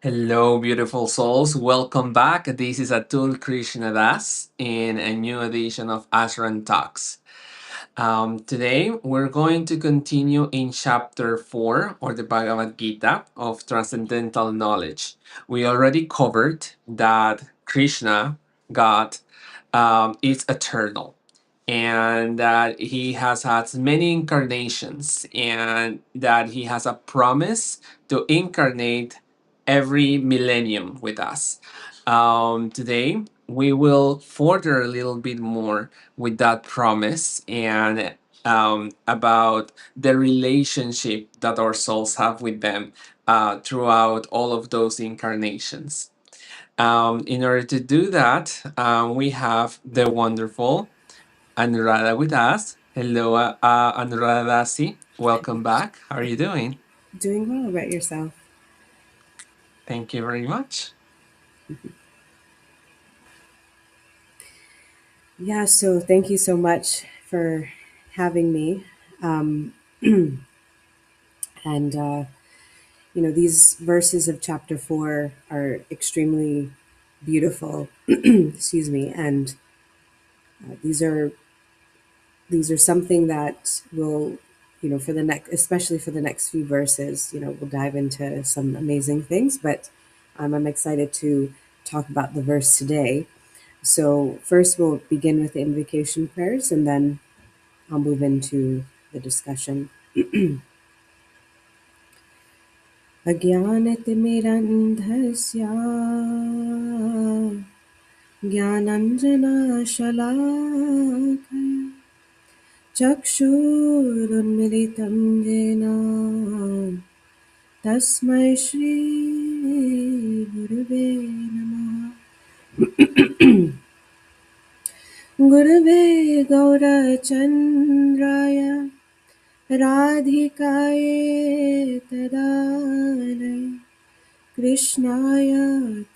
Hello, beautiful souls. Welcome back. This is Atul Krishna Das in a new edition of Ashram Talks. Today, we're going to continue in chapter 4 or the Bhagavad Gita of Transcendental Knowledge. We already covered that Krishna, God, is eternal and that he has had many incarnations and that he has a promise to incarnate every millennium with us. Today, we will further a little bit more with that promise and about the relationship that our souls have with them throughout all of those incarnations. In order to do that, we have the wonderful Anuradha with us. Hello, Anuradha. Welcome back. How are you doing? Doing well about yourself. Thank you very much. Yeah, so thank you so much for having me. Um, and, these verses of chapter 4 are extremely beautiful. Excuse me. And these are something that will, for the next, especially for the next few verses, we'll dive into some amazing things. But I'm excited to talk about the verse today. So, first, we'll begin with the invocation prayers and then I'll move into the discussion. अज्ञानतिमिरन्धस्य ज्ञानञ्जनशलाकया चक्षुरुन्मिलितं येन तस्मै श्रीगुरुवे नमः। गुरुवे गौरचन्द्राय राधिकाये तदालय कृष्णाय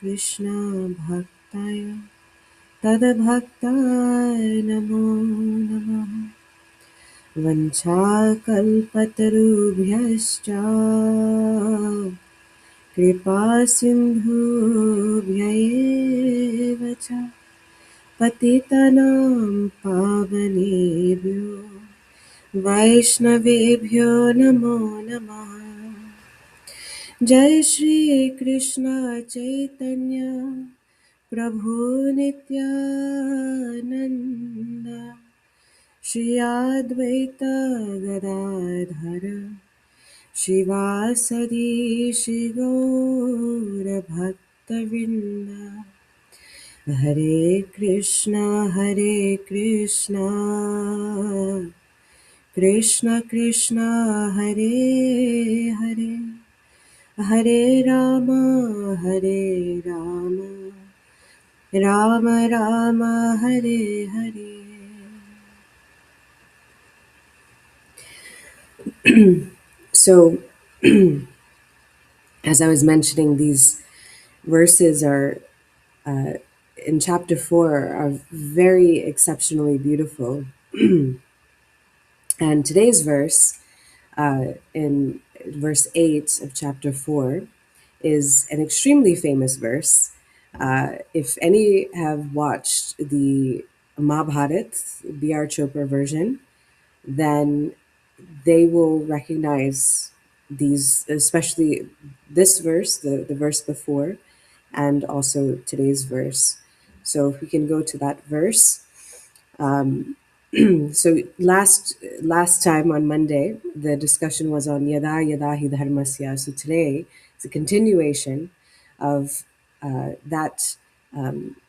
कृष्णभक्ताय तद्भक्ताय नमो नमः। वञ्चाकल्पतरुभ्यश्च कृपासिन्धुभ्य एव च पतितानां पावनेभ्यो वैष्णवेभ्यो नमो नमः। जय श्री कृष्ण चैतन्य प्रभु नित्यानंद श्री अद्वैत गदाधर शिवासदि श्री गौर भक्तवृंद। हरे Krishna Krishna Krishna Hare Hare Hare Ram Ram Ram Hare Hare. So, as I was mentioning, these verses are in chapter 4 are very exceptionally beautiful. And today's verse, in verse 8 of chapter 4, is an extremely famous verse. If any have watched the Mahabharat, B.R. Chopra version, then they will recognize these, especially this verse, the verse before, and also today's verse. So if we can go to that verse. Um, so last time on Monday, the discussion was on yada yada hi dharmasya. So today it's a continuation of that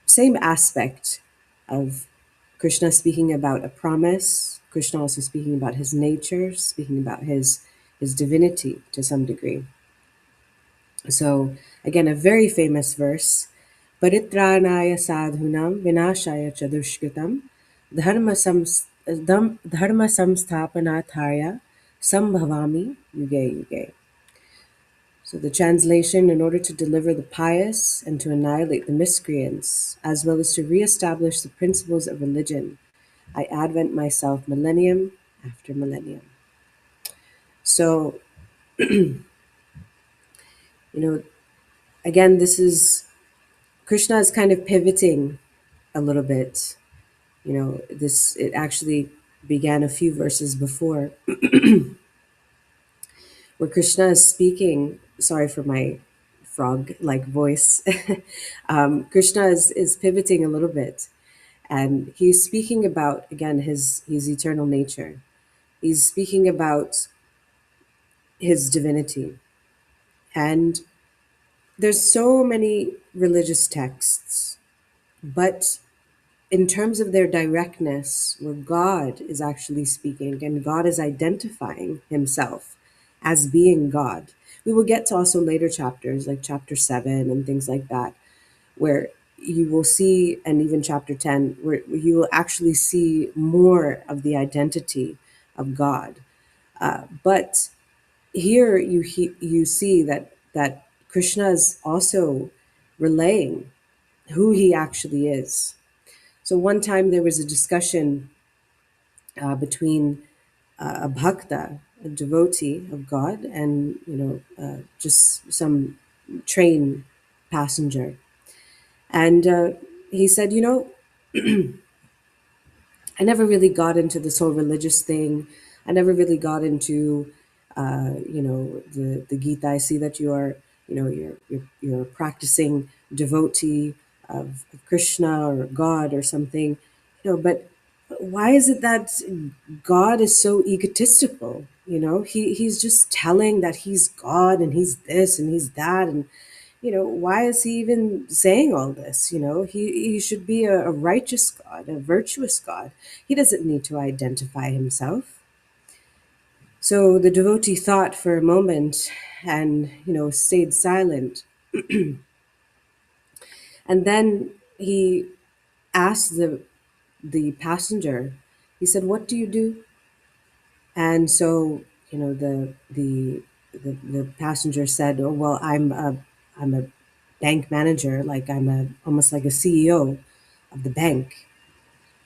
same aspect of Krishna speaking about a promise. Krishna also speaking about his nature, speaking about his divinity to some degree. So again, a very famous verse. Paritranaya sadhunam vinashaya chadushkritam dharma samsthapanatharya sambhavami yuge yuge. So the translation, in order to deliver the pious and to annihilate the miscreants, as well as to reestablish the principles of religion, I advent myself millennium after millennium. So, you know, again, this is Krishna is kind of pivoting a little bit. This it actually began a few verses before where Krishna is speaking. Sorry for my frog like voice. Krishna is pivoting a little bit, and he's speaking about again his eternal nature. He's speaking about his divinity. And there's so many religious texts, but in terms of their directness, where God is actually speaking and God is identifying himself as being God. We will get to also later chapters, like chapter 7 and things like that, where you will see, and even chapter 10, where you will actually see more of the identity of God. But here you see that Krishna is also relaying who he actually is. So one time there was a discussion between a bhakta, a devotee of God, and just some train passenger, and he said, I never really got into this whole religious thing. I never really got into, the Gita. I see that you are, you're a practicing devotee of Krishna or God or something, But why is it that God is so egotistical? He's just telling that he's God and he's this and he's that, and why is he even saying all this? He should be a righteous God, a virtuous God. He doesn't need to identify himself. So the devotee thought for a moment and, stayed silent. And then he asked the passenger, he said, "What do you do?" And so, the passenger said, "Oh, well, I'm a bank manager, like I'm a almost like a CEO of the bank."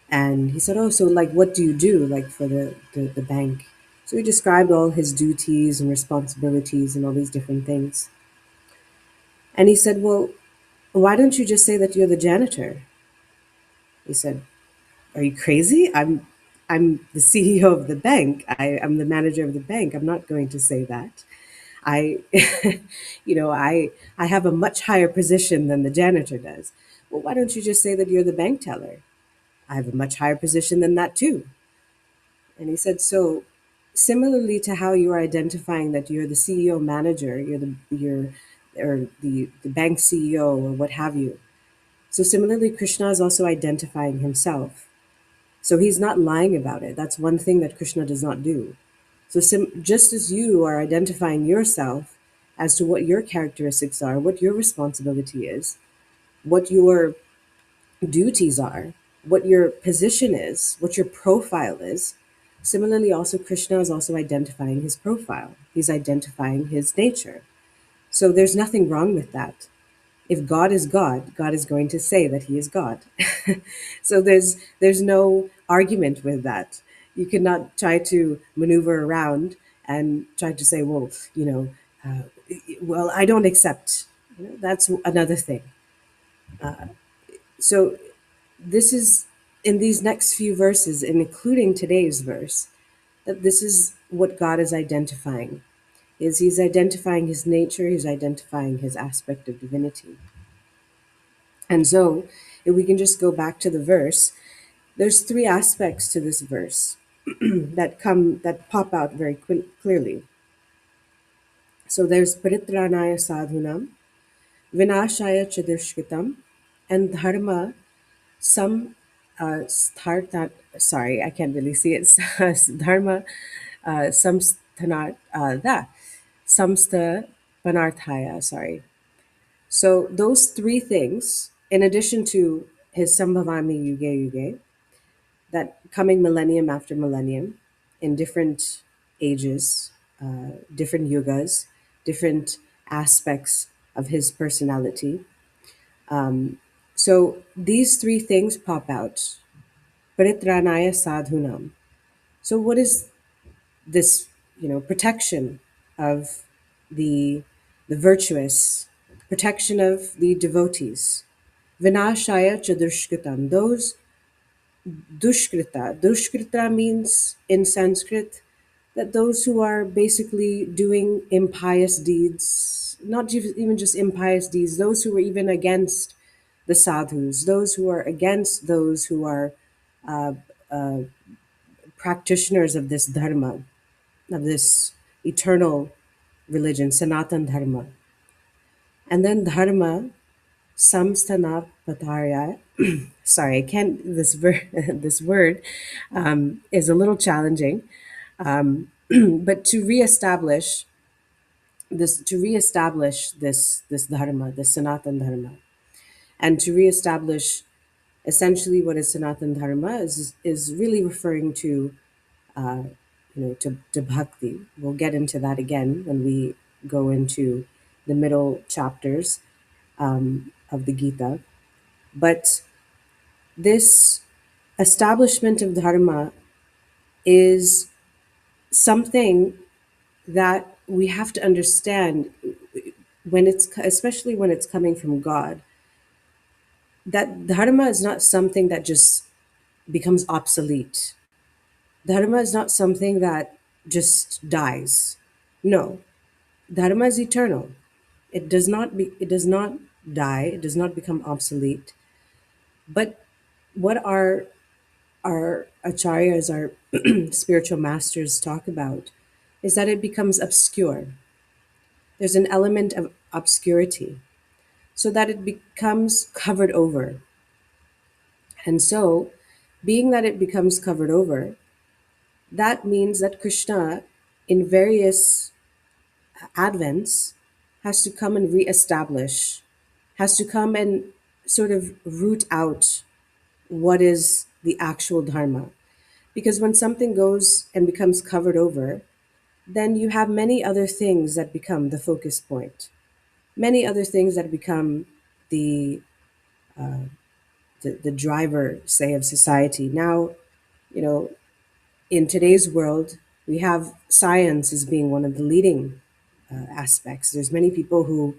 And he said, "Oh, so like what do you do like for the bank?" So he described all his duties and responsibilities and all these different things. And he said, "Well, why don't you just say that you're the janitor?" He said, "Are you crazy? I'm the CEO of the bank. I'm the manager of the bank. I'm not going to say that. I, I have a much higher position than the janitor does." "Well, why don't you just say that you're the bank teller?" "I have a much higher position than that too." And he said, "So similarly to how you are identifying that you're the CEO manager, or the bank CEO or what have you. So similarly, Krishna is also identifying himself. So he's not lying about it. That's one thing that Krishna does not do. So just as you are identifying yourself as to what your characteristics are, what your responsibility is, what your duties are, what your position is, what your profile is, similarly, also Krishna is also identifying his profile. He's identifying his nature. So there's nothing wrong with that. If God is God, God is going to say that he is God. So there's no argument with that. You cannot try to maneuver around and try to say, well, uh, well, I don't accept. That's another thing. So this is in these next few verses, and including today's verse, that this is what God is identifying. Is he's identifying his nature, he's identifying his aspect of divinity. And so, if we can just go back to the verse, there's three aspects to this verse that pop out very clearly. So there's paritranaya sadhunam, vinashaya chadurshkitam, and dharma some sthartat. Sorry, I can't really see it. Dharma samsthanat da samsta panarthaya. Sorry. So those three things, in addition to his Sambhavami Yuge Yuge, that coming millennium after millennium, in different ages, different yugas, different aspects of his personality. So these three things pop out. Paritranaya sadhunam. So what is this, protection of the the virtuous, protection of the devotees. Vinashaya cha dushkritam. Those dushkrita. Dushkrita means in Sanskrit that those who are basically doing impious deeds, not even just impious deeds, those who are even against the sadhus, those who are against those who are practitioners of this dharma, of this eternal religion, Sanatan Dharma. And then dharma, samstana patarya. Sorry, I can't. This this word is a little challenging. But to reestablish this dharma, this Sanatan Dharma, and to reestablish essentially what is Sanatan Dharma is really referring to to bhakti. We'll get into that again when we go into the middle chapters of the Gita. But this establishment of dharma is something that we have to understand when it's especially when it's coming from God, that dharma is not something that just becomes obsolete. Dharma is not something that just dies. No, dharma is eternal. It does not die, it does not become obsolete. But what our acharyas, our spiritual masters talk about is that it becomes obscure. There's an element of obscurity so that it becomes covered over. And so, being that it becomes covered over, that means that Krishna, in various advents, has to come and reestablish, has to come and sort of root out what is the actual dharma. Because when something goes and becomes covered over, then you have many other things that become the focus point, many other things that become the the driver, say, of society. Now, you know, in today's world, we have science as being one of the leading aspects. There's many people who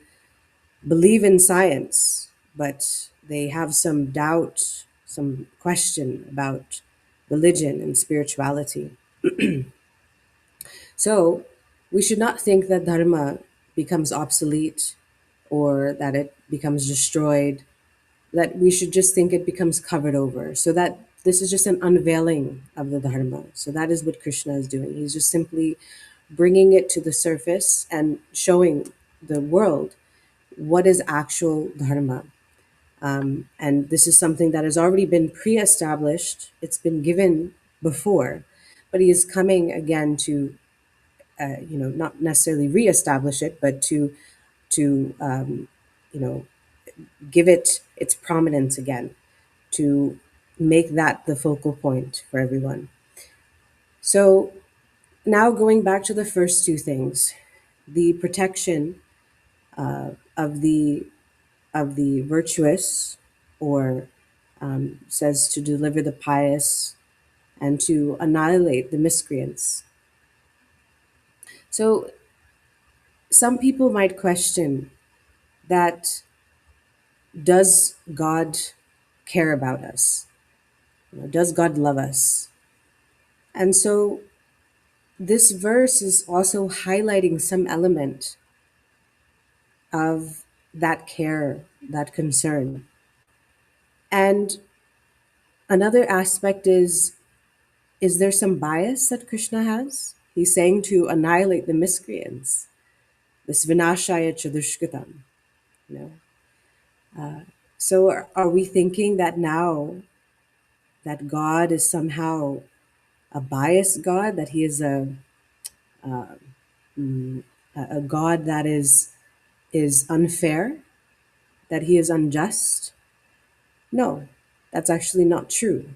believe in science, but they have some doubt, some question about religion and spirituality. So we should not think that dharma becomes obsolete or that it becomes destroyed, that we should just think it becomes covered over. So that this is just an unveiling of the dharma. So that is what Krishna is doing. He's just simply bringing it to the surface and showing the world what is actual dharma. And this is something that has already been pre-established. It's been given before, but he is coming again to, not necessarily re-establish it, but to you know, give it its prominence again, to make that the focal point for everyone. So now going back to the first two things, the protection of the virtuous, or says to deliver the pious and to annihilate the miscreants. So some people might question that, does God care about us? Does God love us? And so this verse is also highlighting some element of that care, that concern. And another aspect is there some bias that Krishna has? He's saying to annihilate the miscreants, this vinashaya chadushkatam. You know? So are we thinking that now that God is somehow a biased God, that he is a God that is unfair, that he is unjust? No, that's actually not true.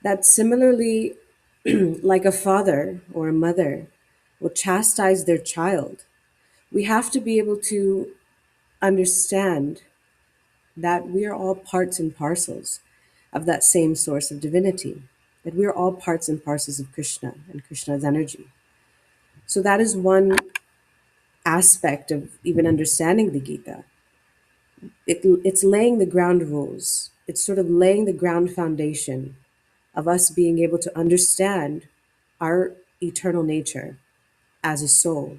That similarly, like a father or a mother will chastise their child, we have to be able to understand that we are all parts and parcels of that same source of divinity, that we are all parts and parcels of Krishna and Krishna's energy. So that is one aspect of even understanding the Gita. It's laying the ground rules. It's sort of laying the ground foundation of us being able to understand our eternal nature as a soul.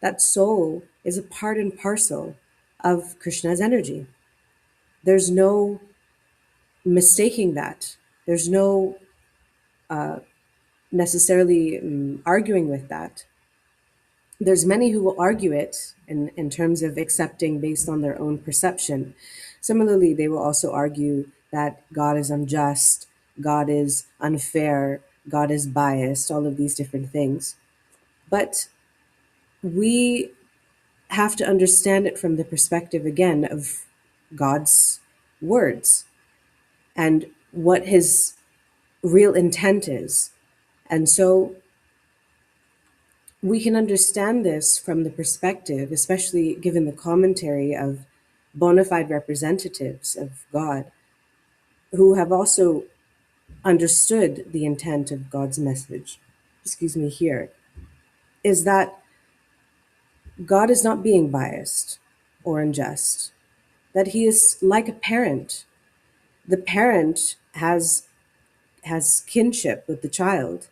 That soul is a part and parcel of Krishna's energy. There's no mistaking that. There's no necessarily arguing with that. There's many who will argue it in terms of accepting based on their own perception. Similarly, they will also argue that God is unjust, God is unfair, God is biased, all of these different things. But we have to understand it from the perspective again of God's words and what his real intent is. And so we can understand this from the perspective, especially given the commentary of bona fide representatives of God who have also understood the intent of God's message. Excuse me, here is that God is not being biased or unjust, that he is like a parent. The parent has kinship with the child,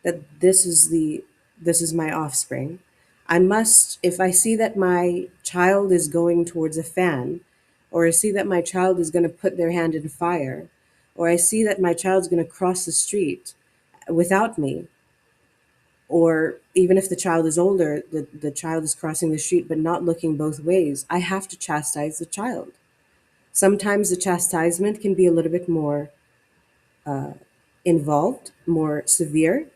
that this is my offspring. I must, if I see that my child is going towards a fan, or I see that my child is going to put their hand in fire, or I see that my child's going to cross the street without me, or even if the child is older, the child is crossing the street but not looking both ways, I have to chastise the child. Sometimes the chastisement can be a little bit more involved, more severe,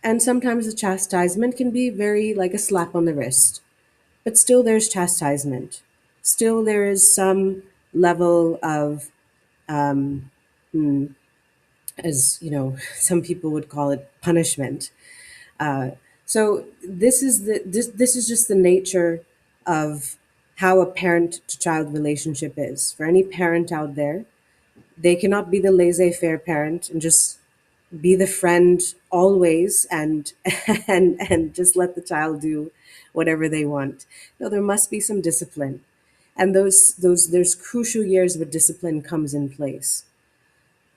and sometimes the chastisement can be very like a slap on the wrist. But still, there's chastisement. Still, there is some level of, as you know, some people would call it punishment. So this is just the nature of how a parent to child relationship is. For any parent out there, they cannot be the laissez-faire parent and just be the friend always and and just let the child do whatever they want. No, there must be some discipline. And those there's crucial years where discipline comes in place.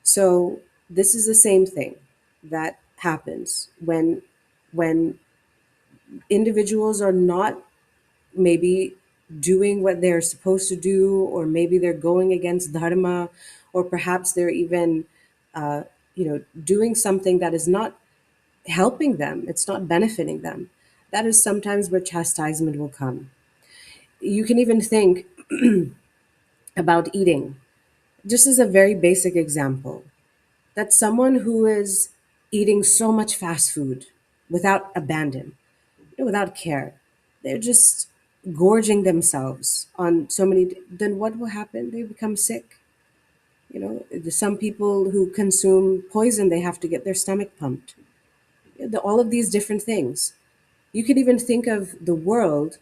So this is the same thing that happens when individuals are not maybe doing what they're supposed to do, or maybe they're going against dharma, or perhaps they're even doing something that is not helping them, it's not benefiting them. That is sometimes where chastisement will come. You can even think about eating, just as a very basic example, that someone who is eating so much fast food without abandon, without care, they're just gorging themselves on so many, then what will happen? They become sick. There's some people who consume poison, they have to get their stomach pumped. All of these different things. You could even think of the world,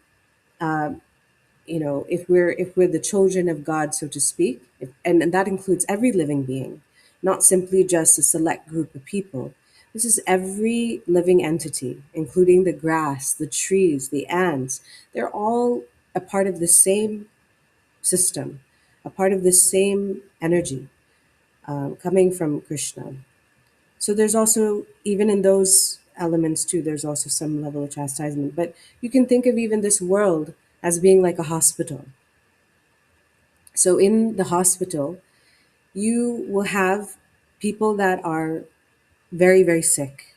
if we're the children of God, so to speak, and that includes every living being, not simply just a select group of people. This is every living entity, including the grass, the trees, the ants. They're all a part of the same system, a part of the same energy coming from Krishna. So there's also, even in those elements too, there's also some level of chastisement. But you can think of even this world as being like a hospital. So in the hospital, you will have people that are very, very sick.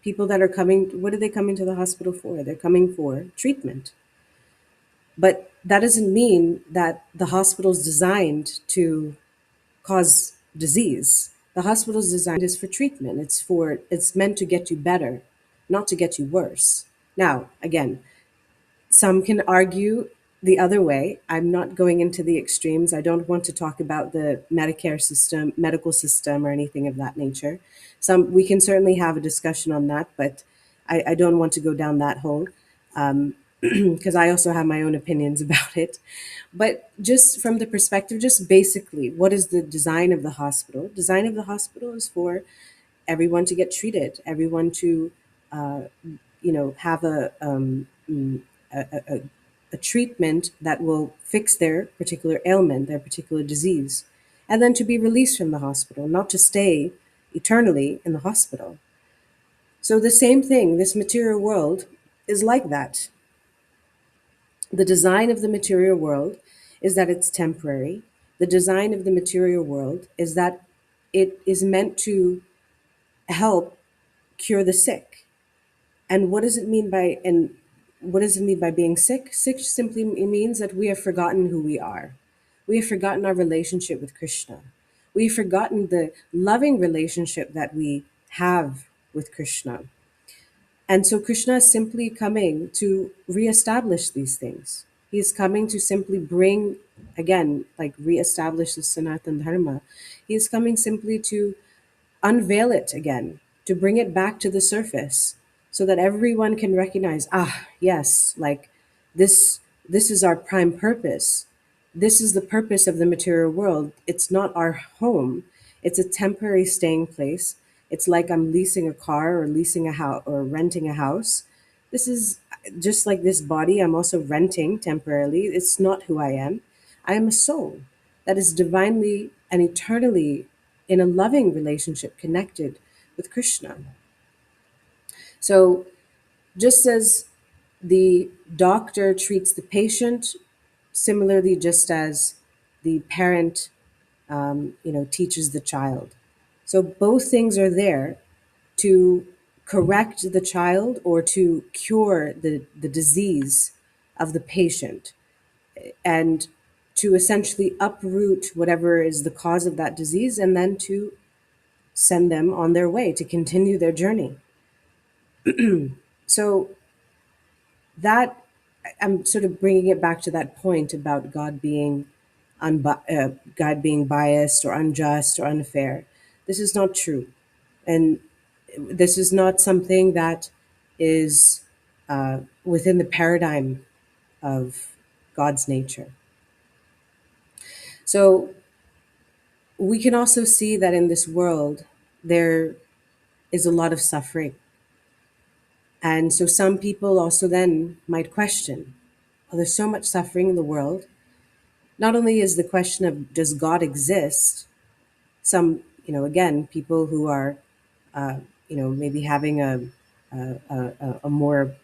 People that are coming, what are they coming to the hospital for? They're coming for treatment. But that doesn't mean that the hospital is designed to cause disease. The hospital's designed is for treatment. It's meant to get you better, not to get you worse. Now, again, some can argue the other way. I'm not going into the extremes. I don't want to talk about the Medicare system, medical system, or anything of that nature. Some we can certainly have a discussion on that, but I don't want to go down that hole because I also have my own opinions about it. But just from the perspective, just basically, what is the design of the hospital? Design of the hospital is for everyone to get treated, everyone to have a treatment that will fix their particular ailment, their particular disease, and then to be released from the hospital, not to stay eternally in the hospital. So, the same thing, this material world is like that. The design of the material world is that it's temporary. The design of the material world is that it is meant to help cure the sick. And what does it mean by being sick? Sick simply means that we have forgotten who we are. We have forgotten our relationship with Krishna. We've forgotten the loving relationship that we have with Krishna. And so Krishna is simply coming to reestablish these things. He's coming to simply bring, again, like reestablish the Sanatana Dharma. He is coming simply to unveil it again, to bring it back to the surface so that everyone can recognize, ah, yes, like this is our prime purpose. This is the purpose of the material world. It's not our home. It's a temporary staying place. It's like I'm leasing a car or leasing a house or renting a house. This is just like this body I'm also renting temporarily. It's not who I am. I am a soul that is divinely and eternally in a loving relationship connected with Krishna. So, just as the doctor treats the patient, similarly, just as the parent, teaches the child. So, both things are there to correct the child or to cure the disease of the patient and to essentially uproot whatever is the cause of that disease and then to send them on their way to continue their journey. So that I'm sort of bringing it back to that point about God being biased or unjust or unfair. This is not true, and this is not something that is within the paradigm of God's nature. So we can also see that in this world there is a lot of suffering. And so some people also then might question, oh, there's so much suffering in the world. Not only is the question of does God exist, some, again, people who are, maybe having a more,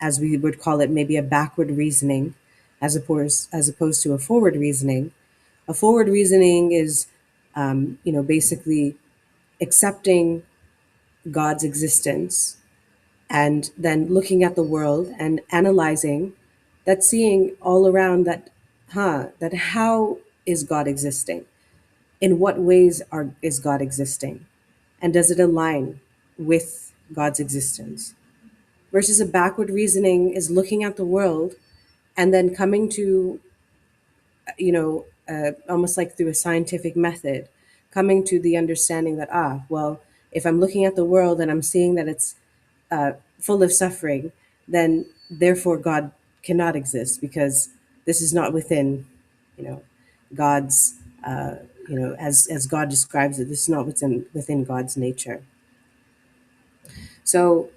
as we would call it, maybe a backward reasoning as opposed to a forward reasoning. A forward reasoning is, basically accepting God's existence and then looking at the world and analyzing that, seeing all around that, that how is God existing? In what ways is God existing? And does it align with God's existence? Versus a backward reasoning is looking at the world and then coming to, almost like through a scientific method, coming to the understanding that, well, if I'm looking at the world and I'm seeing that it's full of suffering, then therefore God cannot exist because this is not within, you know, God's, as God describes it, this is not within God's nature. So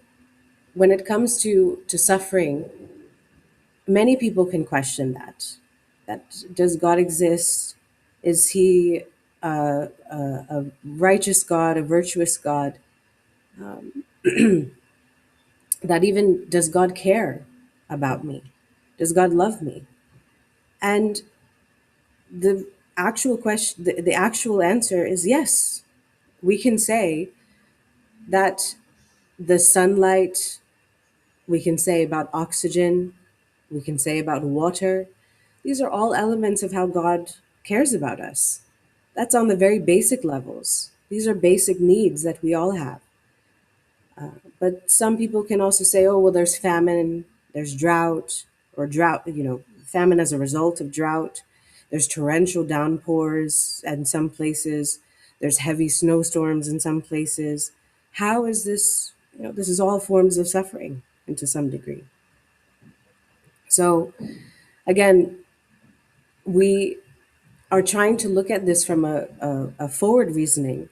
when it comes to suffering, many people can question that. That does God exist? Is He a righteous God, a virtuous God? That even does God care about me? Does God love me? And the the actual answer is yes. We can say that the sunlight, we can say about oxygen, we can say about water. These are all elements of how God cares about us. That's on the very basic levels. These are basic needs that we all have. But some people can also say, oh, well, there's famine, there's drought, or drought, famine as a result of drought. There's torrential downpours in some places. There's heavy snowstorms in some places. How is this? This is all forms of suffering and to some degree. So, again, we are trying to look at this from a forward reasoning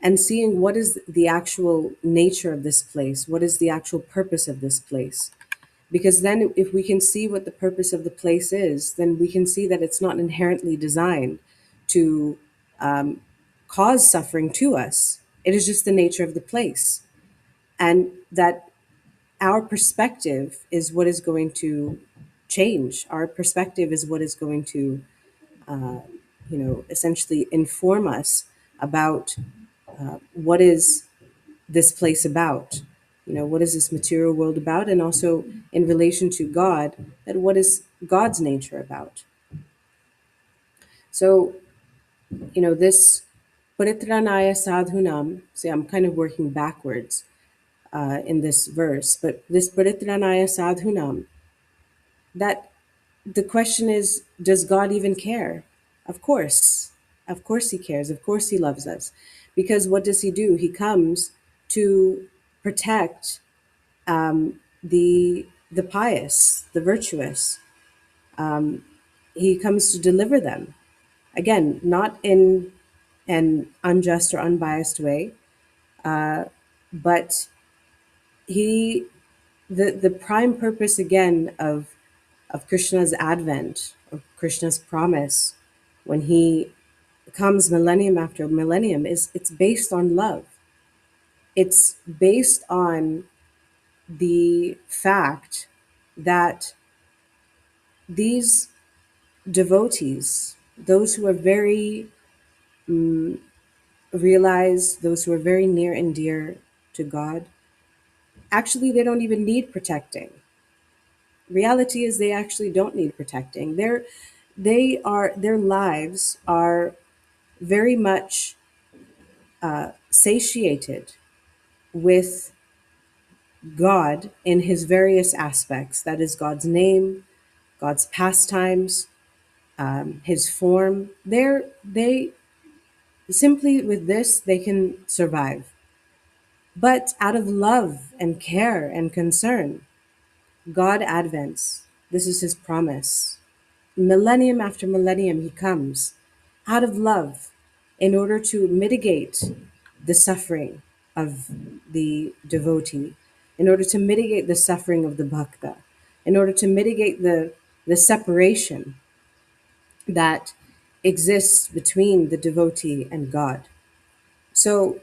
and seeing what is the actual nature of this place, what is the actual purpose of this place. Because then, if we can see what the purpose of the place is, then we can see that it's not inherently designed to cause suffering to us. It is just the nature of the place. And that our perspective is what is going to change. Our perspective is what is going to, essentially inform us about what is this place about. What is this material world about? And also in relation to God, that what is God's nature about? So, this Paritranaya Sadhunam, see, I'm kind of working backwards in this verse, but this Paritranaya Sadhunam, that the question is, does God even care? Of course. Of course he cares. Of course he loves us. Because what does he do? He comes to protect the pious, the virtuous. He comes to deliver them. Again, not in an unjust or unbiased way, but he the prime purpose again of Krishna's advent, of Krishna's promise, when he comes millennium after millennium, is it's based on love. It's based on the fact that these devotees, those who are very realized, those who are very near and dear to God, actually they don't even need protecting. Reality is they actually don't need protecting. Their lives are very much satiated with God in his various aspects. That is God's name, God's pastimes, his form. They simply with this they can survive. But out of love and care and concern, God advents. This is his promise. Millennium after millennium, he comes out of love in order to mitigate the suffering of the devotee, in order to mitigate the suffering of the bhakta, in order to mitigate the separation that exists between the devotee and God. So,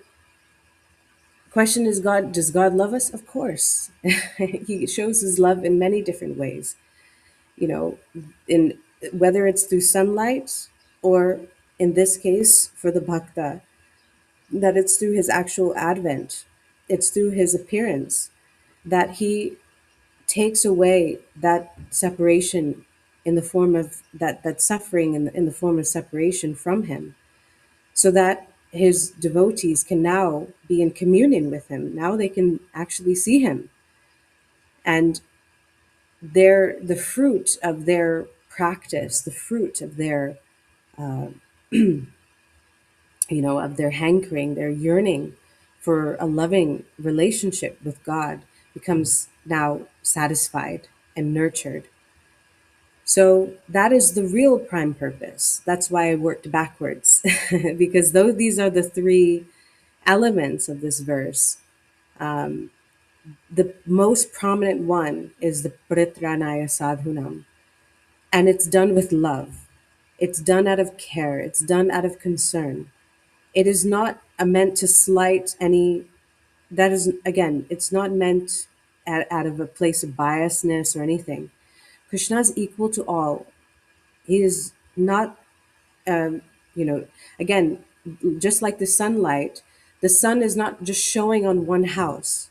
question is, God, does God love us? Of course. He shows his love in many different ways. You know, in whether it's through sunlight, or in this case for the bhakta, that it's through his actual advent, it's through his appearance, that he takes away that separation in the form of that suffering in the form of separation from him, so that his devotees can now be in communion with him. Now they can actually see him, and the fruit of their practice, the fruit of their of their hankering, their yearning for a loving relationship with God becomes now satisfied and nurtured. So that is the real prime purpose. That's why I worked backwards, because though these are the three elements of this verse, the most prominent one is the Paritranaya Sadhunam, and it's done with love. It's done out of care. It's done out of concern. It is not meant to slight any. That is, again, it's not meant out of a place of biasness or anything. Krishna is equal to all. He is not, um, you know, again, just like the sun is not just showing on one house.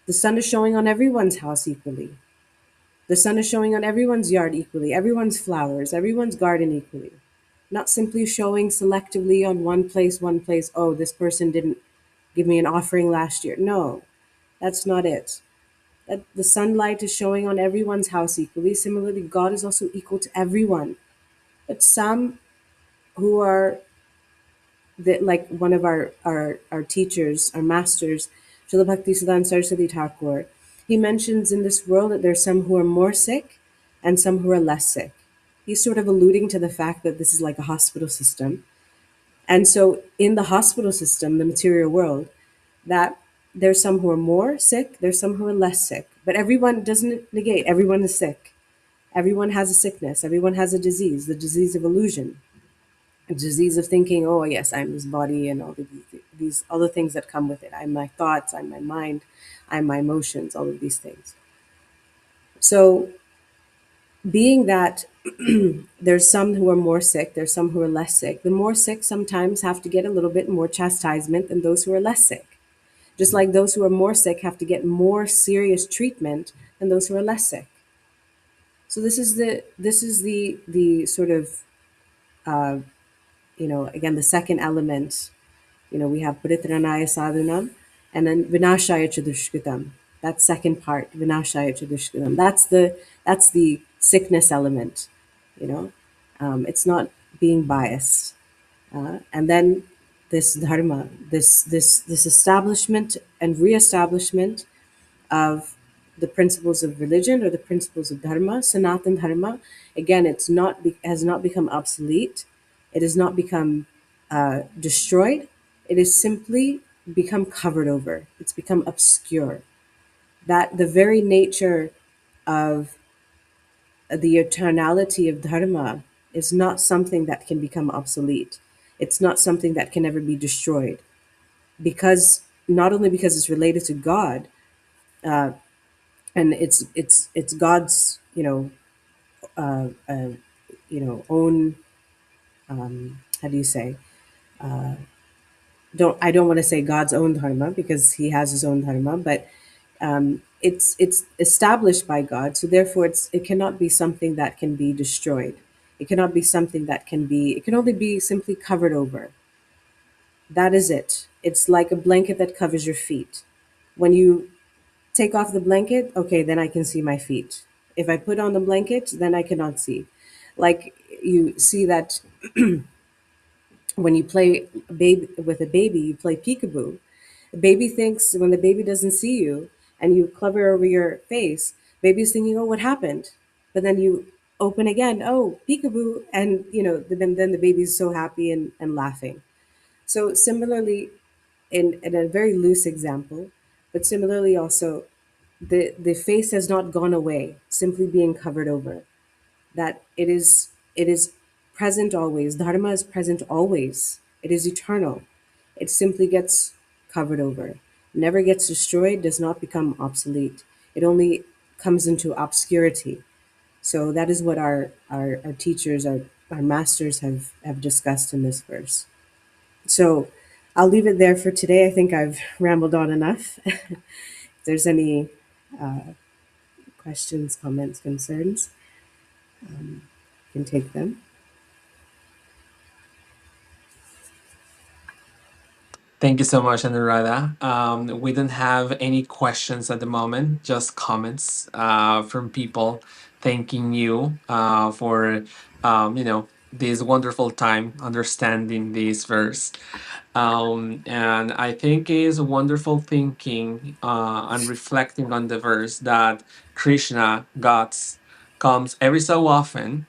The sun is showing on everyone's house equally. The sun is showing on everyone's yard equally, everyone's flowers, everyone's garden equally. Not simply showing selectively on one place, oh, this person didn't give me an offering last year. No, that's not it. That the sunlight is showing on everyone's house equally. Similarly, God is also equal to everyone. But some who are like one of our teachers, our masters, Srila Bhakti Siddhanta Saraswati Thakur, he mentions in this world that there's some who are more sick and some who are less sick. He's sort of alluding to the fact that this is like a hospital system. And so in the hospital system, the material world, that there's some who are more sick, there's some who are less sick, but everyone doesn't negate, everyone is sick. Everyone has a sickness, everyone has a disease, the disease of illusion, a disease of thinking, oh, yes, I'm this body and all these other things that come with it. I'm my thoughts, I'm my mind, I'm my emotions, all of these things. So, being that there's some who are more sick, there's some who are less sick, the more sick sometimes have to get a little bit more chastisement than those who are less sick. Just like those who are more sick have to get more serious treatment than those who are less sick. So this is the sort of again, the second element. We have Paritranaya Sadhanam and then Vinashaya Chadushkritam. That second part, Vinashaya Chadushkritam. That's the sickness element. You know, it's not being biased. And then this dharma, this establishment and reestablishment of the principles of religion or the principles of dharma, Sanatan dharma. Again, has not become obsolete. It has not become destroyed. It has simply become covered over. It's become obscure. That the very nature of the eternality of dharma is not something that can become obsolete. It's not something that can ever be destroyed, because not only because it's related to God, and it's God's own, how do you say, don't want to say God's own dharma, because he has his own dharma, but it's established by God, so therefore it cannot be something that can be destroyed. It cannot be something that it can only be simply covered over. That is it. It's like a blanket that covers your feet. When you take off the blanket, okay, then I can see my feet. If I put on the blanket, then I cannot see. Like, you see that when you play baby with a baby, you play peekaboo. The baby thinks, when the baby doesn't see you and you cover over your face, baby's thinking, "Oh, what happened?" But then you open again, "Oh, peekaboo," and then the baby's so happy and laughing. So similarly, in a very loose example, but similarly also, the face has not gone away, simply being covered over. That it is present always. Dharma is present always. It is eternal. It simply gets covered over. Never gets destroyed, does not become obsolete. It only comes into obscurity. So that is what our teachers, our masters have discussed in this verse. So I'll leave it there for today. I think I've rambled on enough. If there's any questions, comments, concerns, you can take them. Thank you so much, Anuradha. We don't have any questions at the moment, just comments from people thanking you for this wonderful time understanding this verse. And I think it is a wonderful thinking and reflecting on the verse that Krishna, God, comes every so often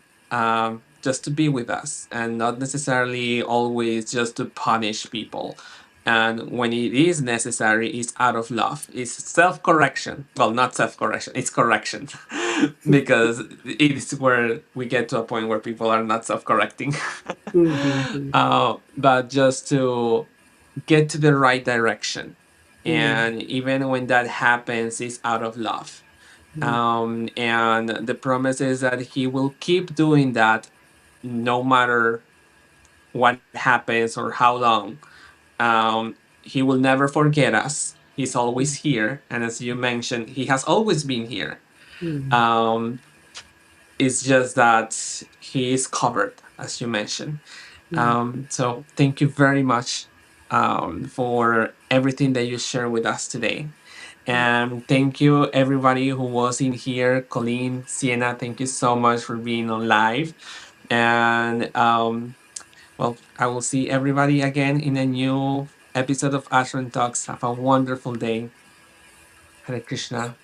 just to be with us and not necessarily always just to punish people. And when it is necessary, it's out of love. It's self correction. Well, not self correction, it's correction. Because it's where we get to a point where people are not self correcting. Mm-hmm. But just to get to the right direction. Mm-hmm. And even when that happens, it's out of love. And the promise is that he will keep doing that no matter what happens or how long. He will never forget us. He's always here. And as you mentioned, he has always been here. Mm-hmm. Um, it's just that he is covered, as you mentioned. So thank you very much for everything that you shared with us today. And thank you, everybody who was in here. Colleen, Sienna, thank you so much for being on live. And well, I will see everybody again in a new episode of Ashram Talks. Have a wonderful day. Hare Krishna.